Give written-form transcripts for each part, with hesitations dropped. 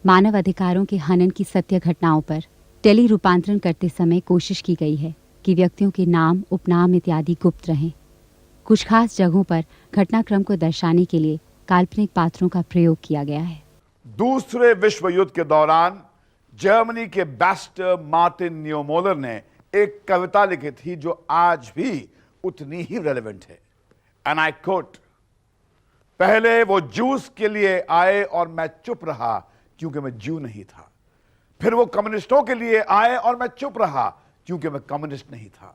मानव अधिकारों के हनन की सत्य घटनाओं पर टेली रूपांतरण करते समय कोशिश की गई है कि व्यक्तियों के नाम, उपनाम इत्यादि गुप्त रहें। कुछ खास जगहों पर घटनाक्रम को दर्शाने के लिए काल्पनिक पात्रों का प्रयोग किया गया है। दूसरे विश्व युद्ध के दौरान जर्मनी के बैरिस्टर मार्टिन नियोमोलर ने एक कविता लिखी थी जो आज भी उतनी ही रेलेवेंट है। एंड आई कोट, पहले वो जूस के लिए आए और मैं चुप रहा क्योंकि मैं जू नहीं था। फिर वो कम्युनिस्टों के लिए आए और मैं चुप रहा क्योंकि मैं कम्युनिस्ट नहीं था।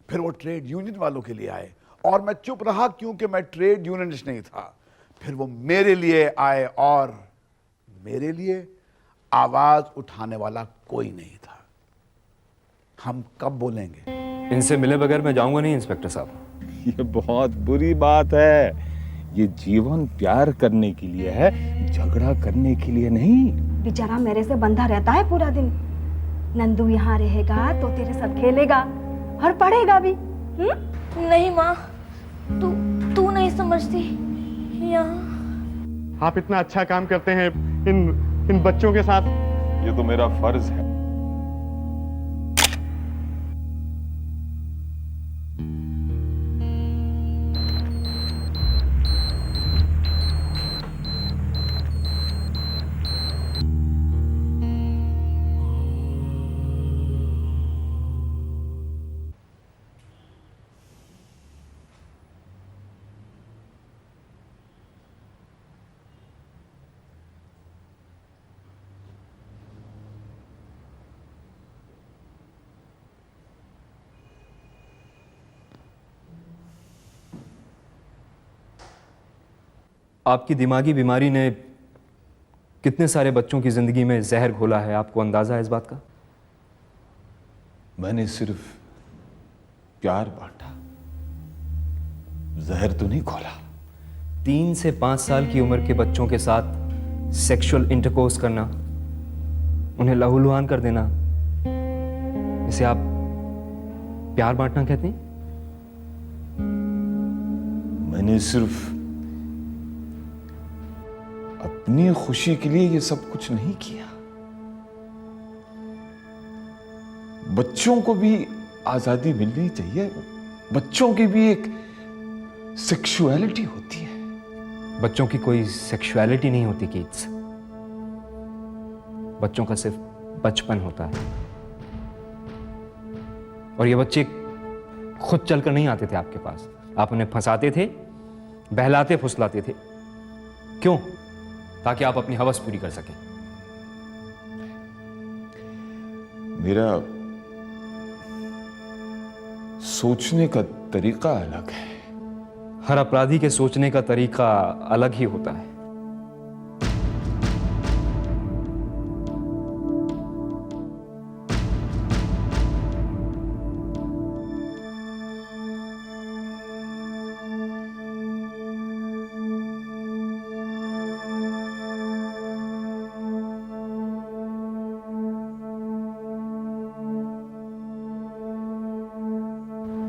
फिर वो ट्रेड यूनियन वालों के लिए आए और मैं चुप रहा क्योंकि मैं ट्रेड यूनियनिस्ट नहीं था। फिर वो मेरे लिए आए और मेरे लिए आवाज उठाने वाला कोई नहीं था। हम कब बोलेंगे? इनसे मिले बगैर मैं जाऊंगा नहीं इंस्पेक्टर साहब। ये बहुत बुरी बात है। ये जीवन प्यार करने के लिए है, झगड़ा करने के लिए नहीं। बेचारा मेरे से बंधा रहता है पूरा दिन। नंदू यहाँ रहेगा तो तेरे साथ खेलेगा और पढ़ेगा भी। नहीं माँ, तू नहीं समझती। यहाँ आप इतना अच्छा काम करते हैं इन बच्चों के साथ। ये तो मेरा फर्ज है। आपकी दिमागी बीमारी ने कितने सारे बच्चों की जिंदगी में जहर घोला है, आपको अंदाजा है इस बात का? मैंने सिर्फ प्यार बांटा, जहर तो नहीं घोला। 3 से 5 साल की उम्र के बच्चों के साथ सेक्सुअल इंटरकोर्स करना, उन्हें लहूलुहान कर देना, इसे आप प्यार बांटना कहते हैं? मैंने सिर्फ अपनी खुशी के लिए ये सब कुछ नहीं किया। बच्चों को भी आजादी मिलनी चाहिए। बच्चों की भी एक सेक्सुअलिटी होती है। बच्चों की कोई सेक्सुअलिटी नहीं होती किड्स। बच्चों का सिर्फ बचपन होता है। और ये बच्चे खुद चलकर नहीं आते थे आपके पास। आप उन्हें फंसाते थे, बहलाते फुसलाते थे। क्यों? ताकि आप अपनी हवस पूरी कर सकें। मेरा सोचने का तरीका अलग है। हर अपराधी के सोचने का तरीका अलग ही होता है।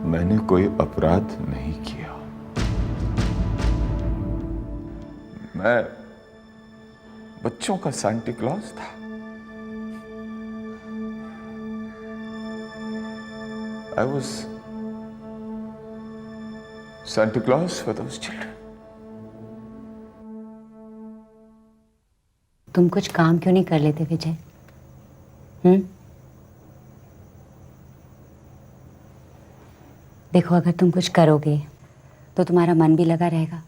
मैंने कोई अपराध नहीं किया। मैं बच्चों का सांता क्लॉज था। I was Santa Claus for those children. तुम कुछ काम क्यों नहीं कर लेते विजय? देखो, अगर तुम कुछ करोगे तो तुम्हारा मन भी लगा रहेगा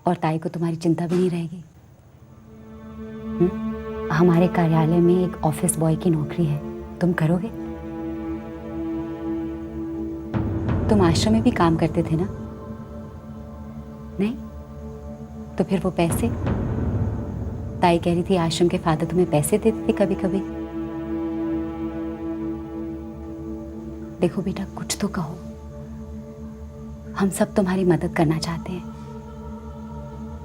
और ताई को तुम्हारी चिंता भी नहीं रहेगी। हमारे कार्यालय में एक ऑफिस बॉय की नौकरी है, तुम करोगे? तुम आश्रम में भी काम करते थे ना? नहीं? तो फिर वो पैसे? ताई कह रही थी आश्रम के फादर तुम्हें पैसे देते थे कभी कभी। देखो बेटा, कुछ तो कहो। हम सब तुम्हारी मदद करना चाहते हैं।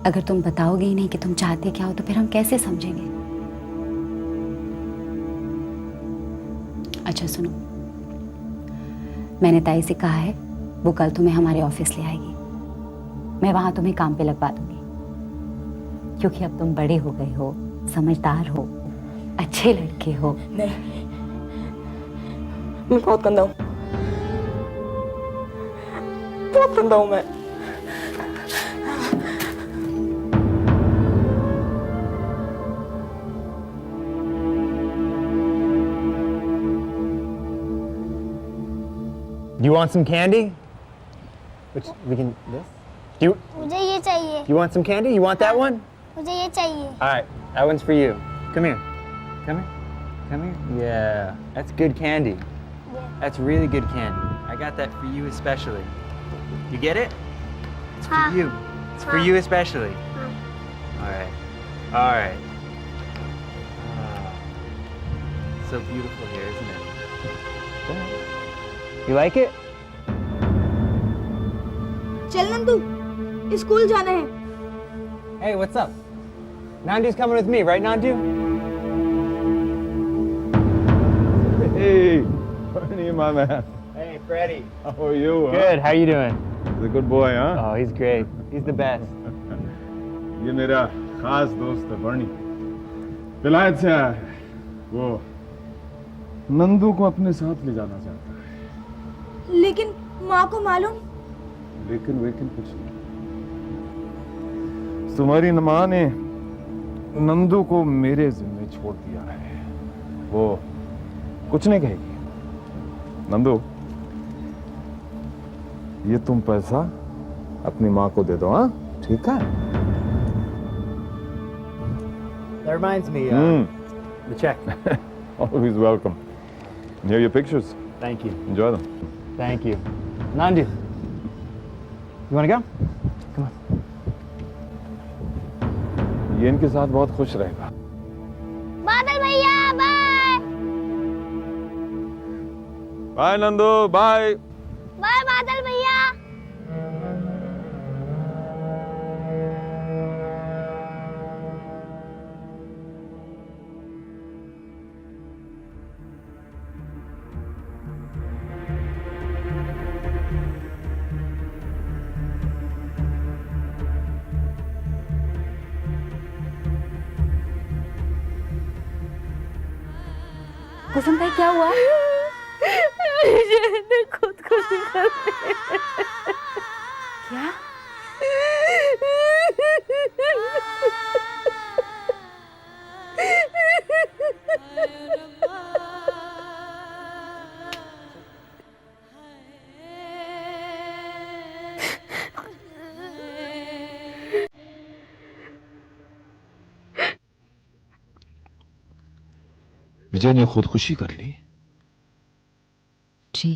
अगर तुम बताओगे ही नहीं कि तुम चाहते क्या हो तो फिर हम कैसे समझेंगे? अच्छा सुनो, मैंने ताई से कहा है वो कल तुम्हें हमारे ऑफिस ले आएगी। मैं वहां तुम्हें काम पे लगवा दूंगी, क्योंकि अब तुम बड़े हो गए हो, समझदार हो। अच्छे लड़के हो। नहीं, मैं बहुत गंदा हूँ, बहुत गंदा हूँ मैं। Do you want some candy? Which we can this? Do you मुझे ये चाहिए, you want some candy? You want that one? मुझे ये चाहिए। All right, that one's for you. Come here. Come here. Come here. Yeah, that's good candy. That's really good candy. I got that for you especially. You get it? It's for हाँ। you. It's for you especially. All right. All right. Ah. So beautiful here, isn't it? You like it? चल Nandu, school जाना है। Hey, what's up? Nandu's coming with me, right, Nandu? Hey, Bernie, my man. Hey, Freddie. How are you? Good. How you doing? He's a good boy, huh? Oh, he's great. He's the best. ये मेरा खास दोस्त है बर्नी, विलायत से आया है। वो नंदू को अपने साथ ले जाना चाहता है। लेकिन माँ को मालूम? लेकिन कुछ नहीं। तुम्हारी माँ ने नंदू को मेरे जिम्मे छोड़ दिया है, वो कुछ नहीं कहेगी। नंदू, ये तुम पैसा अपनी माँ को दे दो, हाँ? ठीक है? That reminds me, the check. Always welcome. Here are your pictures. Thank you. Enjoy them. Thank you. Nandu, you want to go? Come on. ये इनके साथ बहुत खुश रहेगा। बादल भैया, bye. Bye Nandu, bye. Bye Badal भैया। कुसुम भाई, क्या हुआ? मुझे खुदकुशी करनी है। क्या? विजय ने खुदकुशी कर ली। जी।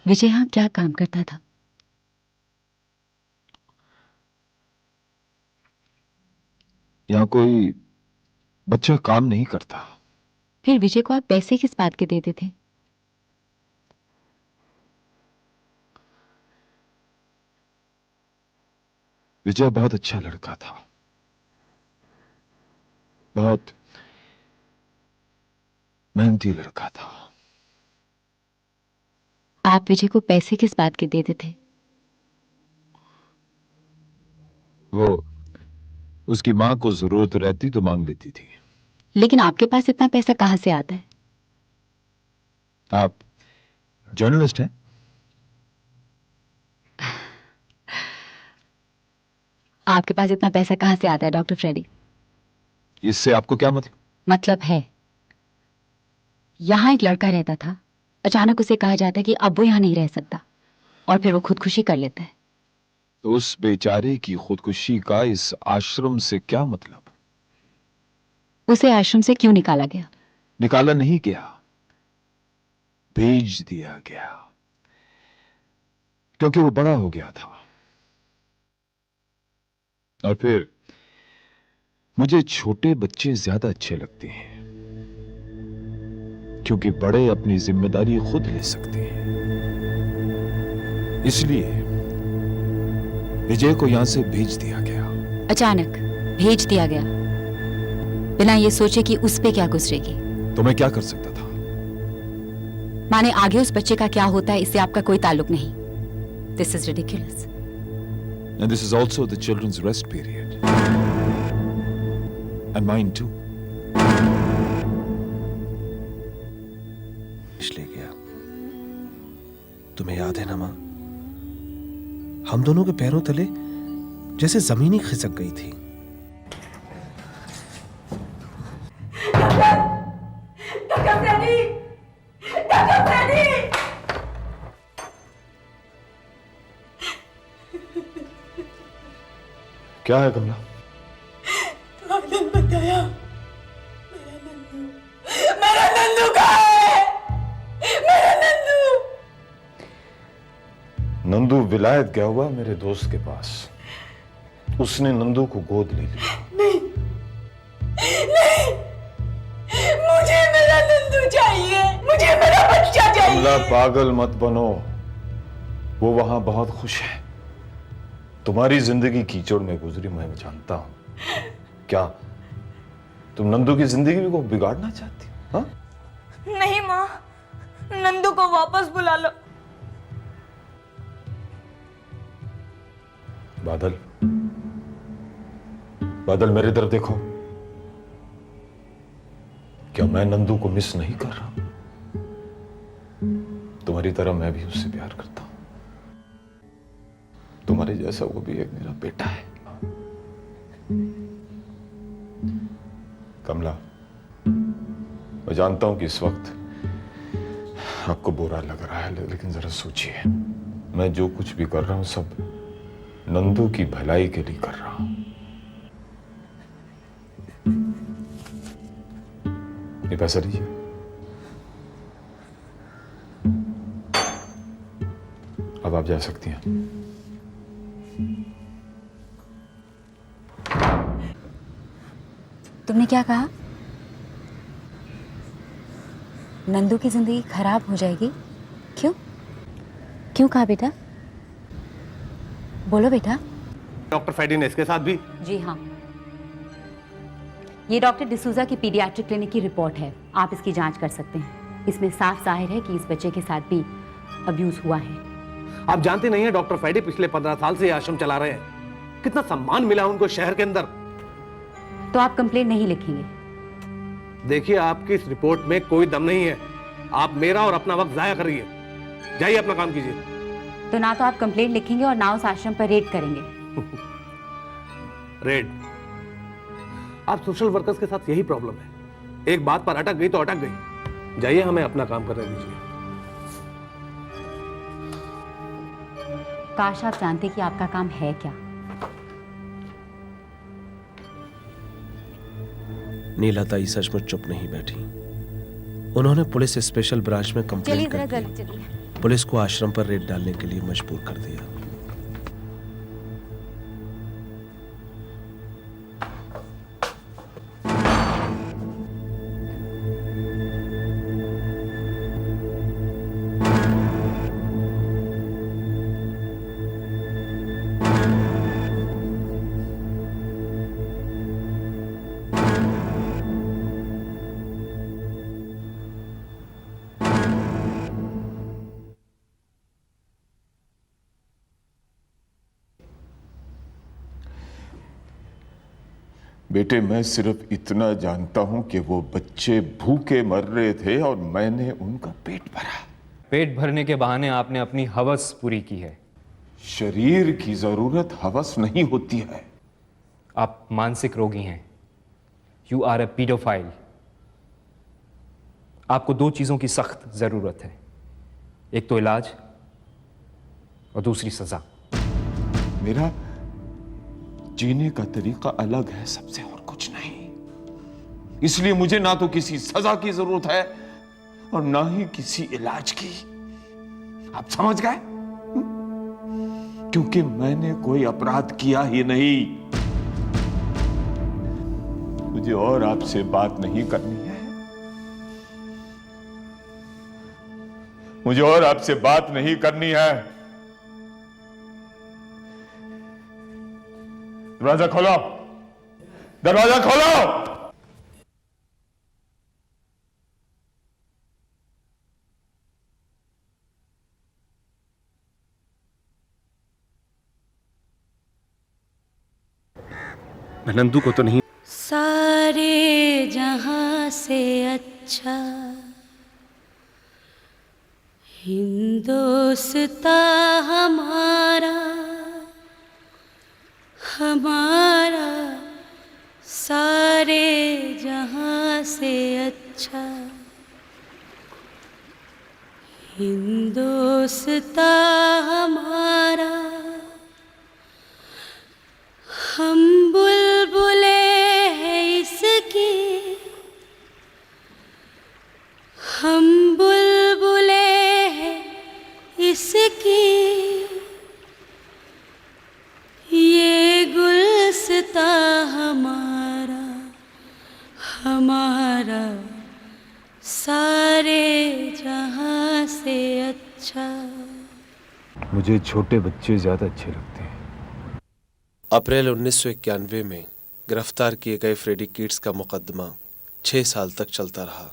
विजय यहाँ क्या काम करता था? यहाँ कोई बच्चा काम नहीं करता। फिर विजय को आप पैसे किस बात के देते थे? विजय बहुत अच्छा लड़का था, बहुत मेहनती लड़का था। आप विजय को पैसे किस बात के देते थे? वो उसकी मां को जरूरत रहती तो मांग लेती थी। लेकिन आपके पास इतना पैसा कहां से आता है? आप जर्नलिस्ट हैं? आपके पास इतना पैसा कहां से आता है डॉक्टर फ्रेडी? इससे आपको क्या मतलब? मतलब है, यहां एक लड़का रहता था, अचानक उसे कहा जाता है कि अब वो यहां नहीं रह सकता, और फिर वो खुदकुशी कर लेता है। तो उस बेचारे की खुदकुशी का इस आश्रम से क्या मतलब? उसे आश्रम से क्यों निकाला गया? निकाला नहीं गया, भेज दिया गया, क्योंकि वो बड़ा हो गया था। और फिर मुझे छोटे बच्चे ज्यादा अच्छे लगते हैं, क्योंकि बड़े अपनी जिम्मेदारी खुद ले सकते हैं। इसलिए विजय को यहां से भेज दिया गया। अचानक भेज दिया गया, बिना ये सोचे कि उस पे क्या गुजरेगी। तो मैं क्या कर सकता था? माने आगे उस बच्चे का क्या होता है इससे आपका कोई ताल्लुक नहीं। This is ridiculous. And this is also the children's rest period. And mine too. इसलिए गया। तुम्हें याद है ना मां? हम दोनों के पैरों तले जैसे जमीन ही खिसक गई थी। क्या है कमला? डॉक्टर बताया मेरा नंदू कहाँ है? मेरा नंदू नंदू विलायत गया हुआ मेरे दोस्त के पास। उसने नंदू को गोद ले लिया। नहीं नहीं, मुझे मेरा नंदू चाहिए, मुझे मेरा बच्चा चाहिए। कमला पागल मत बनो, वो वहां बहुत खुश है। तुम्हारी जिंदगी कीचड़ में गुजरी मैं जानता हूं। क्या तुम नंदू की जिंदगी को बिगाड़ना चाहती हो? हाँ? नहीं माँ, नंदू को वापस बुला लो। बादल, बादल मेरी तरफ देखो। क्या मैं नंदू को मिस नहीं कर रहा? तुम्हारी तरह मैं भी उससे प्यार करता हूं। तुम्हारे जैसा वो भी एक मेरा बेटा है। कमला, मैं जानता हूं कि इस वक्त आपको बुरा लग रहा है, लेकिन जरा सोचिए, मैं जो कुछ भी कर रहा हूं सब नंदू की भलाई के लिए कर रहा हूं। ये पैसा लीजिए। अब आप जा सकती हैं। तुमने क्या कहा? नंदू की जिंदगी खराब हो जाएगी? क्यों? क्यों कहा बेटा? बोलो बेटा। डॉक्टर फैडी ने इसके साथ भी? जी हाँ, ये डॉक्टर डिसूजा की पीडियाट्रिक क्लिनिक की रिपोर्ट है। आप इसकी जांच कर सकते हैं। इसमें साफ जाहिर है कि इस बच्चे के साथ भी अब्यूज हुआ है। आप जानते नहीं है डॉक्टर फैडी पिछले 15 साल से ये आश्रम चला रहे हैं। कितना सम्मान मिला उनको शहर के अंदर। तो आप कंप्लेंट नहीं लिखेंगे? देखिए, आपकी इस रिपोर्ट में कोई दम नहीं है। आप मेरा और अपना वक्त जाया करिए। जाइए अपना काम कीजिए। तो ना तो आप कंप्लेंट लिखेंगे और ना उस आश्रम पर रेड करेंगे। रेड? आप सोशल वर्कर्स के साथ यही प्रॉब्लम है। एक बात पर अटक गई तो अटक गई। जाइए, हमें अपना काम करने दीजिए। काश आप जानते कि आपका काम है क्या। नीलाताई सचमुच चुप नहीं बैठी। उन्होंने पुलिस स्पेशल ब्रांच में कंप्लेंट कर दी। पुलिस को आश्रम पर रेड डालने के लिए मजबूर कर दिया। बेटे, मैं सिर्फ इतना जानता हूं कि वो बच्चे भूखे मर रहे थे और मैंने उनका पेट भरा। पेट भरने के बहाने आपने अपनी हवस पूरी की है। शरीर की जरूरत हवस नहीं होती है। आप मानसिक रोगी हैं। You are a paedophile. आपको 2 चीजों की सख्त जरूरत है, एक तो इलाज और दूसरी सजा। मेरा जीने का तरीका अलग है सबसे, और कुछ नहीं। इसलिए मुझे ना तो किसी सजा की जरूरत है और ना ही किसी इलाज की। आप समझ गए? क्योंकि मैंने कोई अपराध किया ही नहीं। मुझे और आपसे बात नहीं करनी है। मुझे और आपसे बात नहीं करनी है। दरवाजा खोलो, दरवाजा खोलो। मैं नंदू को तो नहीं। सारे जहां से अच्छा हिंदोस्ता हमारा, हमारा सारे जहां से अच्छा हिंदोस्ता हमारा। हम बुलबुले हैं इसकी, हम बुलबुले हैं इसकी, ये गुलस्ता हमारा, हमारा सारे जहां से अच्छा। मुझे छोटे बच्चे ज्यादा अच्छे लगते हैं। अप्रैल 1991 में गिरफ्तार किए गए फ्रेडी कीट्स का मुकदमा 6 साल तक चलता रहा।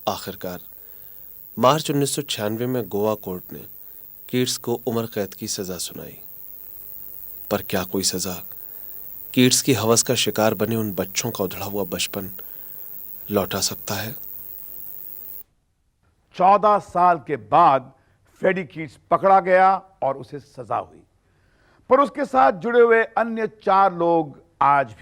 आखिरकार मार्च 1996 में गोवा कोर्ट ने कीट्स को उम्र कैद की सजा सुनाई। पर क्या कोई सजा कीट्स की हवस का शिकार बने उन बच्चों का उधड़ा हुआ बचपन लौटा सकता है? 14 साल के बाद फ्रेडी कीट्स पकड़ा गया और उसे सजा हुई, पर उसके साथ जुड़े हुए अन्य 4 लोग आज भी